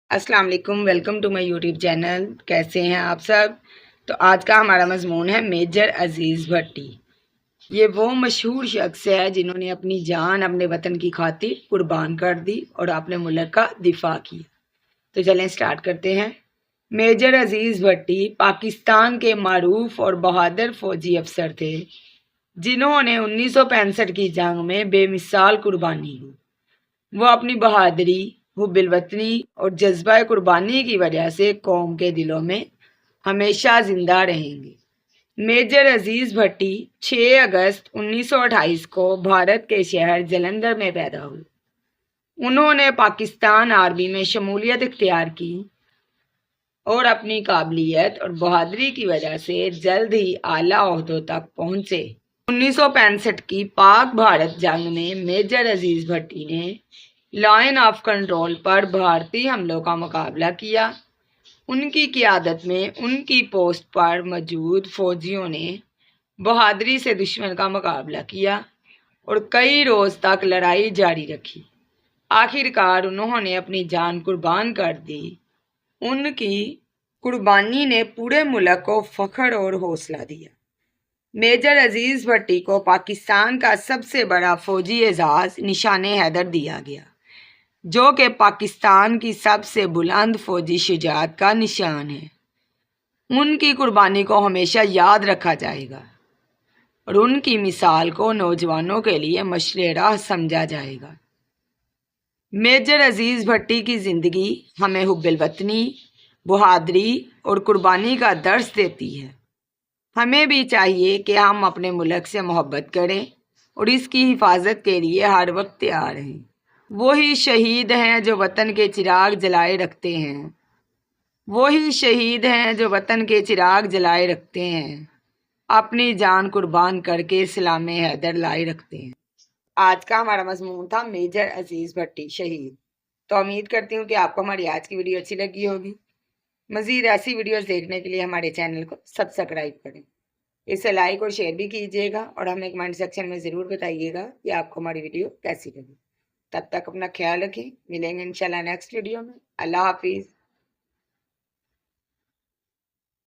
السلام علیکم، welcome to my YouTube channel. کیسے ہیں آپ سب؟ تو آج کا ہمارا مضمون ہے میجر عزیز بھٹی۔ یہ وہ مشہور شخص ہے جنہوں نے اپنی جان اپنے وطن کی خاطر قربان کر دی اور اپنے ملک کا دفاع کیا۔ تو چلیں سٹارٹ کرتے ہیں۔ میجر عزیز بھٹی پاکستان کے معروف اور بہادر فوجی افسر تھے جنہوں نے 1965 کی جنگ میں بے مثال قربانی دی۔ وہ اپنی بہادری، حب الوطنی اور جذبہ قربانی کی وجہ سے قوم کے دلوں میں ہمیشہ زندہ رہیں گے۔ میجر عزیز بھٹی 6 اگست 1928 کو بھارت کے شہر جلندھر میں پیدا ہوئے۔ انہوں نے پاکستان آرمی میں شمولیت اختیار کی اور اپنی قابلیت اور بہادری کی وجہ سے جلد ہی اعلیٰ عہدوں تک پہنچے۔ 1965 کی پاک بھارت جنگ میں میجر عزیز بھٹی نے لائن آف کنٹرول پر بھارتی حملوں کا مقابلہ کیا۔ ان کی قیادت میں ان کی پوسٹ پر موجود فوجیوں نے بہادری سے دشمن کا مقابلہ کیا اور کئی روز تک لڑائی جاری رکھی۔ آخر کار انہوں نے اپنی جان قربان کر دی۔ ان کی قربانی نے پورے ملک کو فخر اور حوصلہ دیا۔ میجر عزیز بھٹی کو پاکستان کا سب سے بڑا فوجی اعزاز نشان حیدر دیا گیا، جو کہ پاکستان کی سب سے بلند فوجی شجاعت کا نشان ہے۔ ان کی قربانی کو ہمیشہ یاد رکھا جائے گا اور ان کی مثال کو نوجوانوں کے لیے مشعل راہ سمجھا جائے گا۔ میجر عزیز بھٹی کی زندگی ہمیں حب الوطنی، بہادری اور قربانی کا درس دیتی ہے۔ ہمیں بھی چاہیے کہ ہم اپنے ملک سے محبت کریں اور اس کی حفاظت کے لیے ہر وقت تیار رہیں۔ وہی شہید ہیں جو وطن کے چراغ جلائے رکھتے ہیں۔ وہی شہید ہیں جو وطن کے چراغ جلائے رکھتے ہیں، اپنی جان قربان کر کے سلام حیدر لائے رکھتے ہیں۔ آج کا ہمارا مضمون تھا میجر عزیز بھٹی شہید۔ تو امید کرتی ہوں کہ آپ کو ہماری آج کی ویڈیو اچھی لگی ہوگی۔ مزید ایسی ویڈیوز دیکھنے کے لیے ہمارے چینل کو سبسکرائب کریں، اسے لائک اور شیئر بھی کیجیے گا اور ہمیں کمنٹ سیکشن میں ضرور بتائیے گا کہ آپ کو ہماری ویڈیو کیسی لگی۔ تب تک اپنا خیال رکھیں، ملیں گے انشاءاللہ نیکسٹ ویڈیو میں۔ اللہ حافظ۔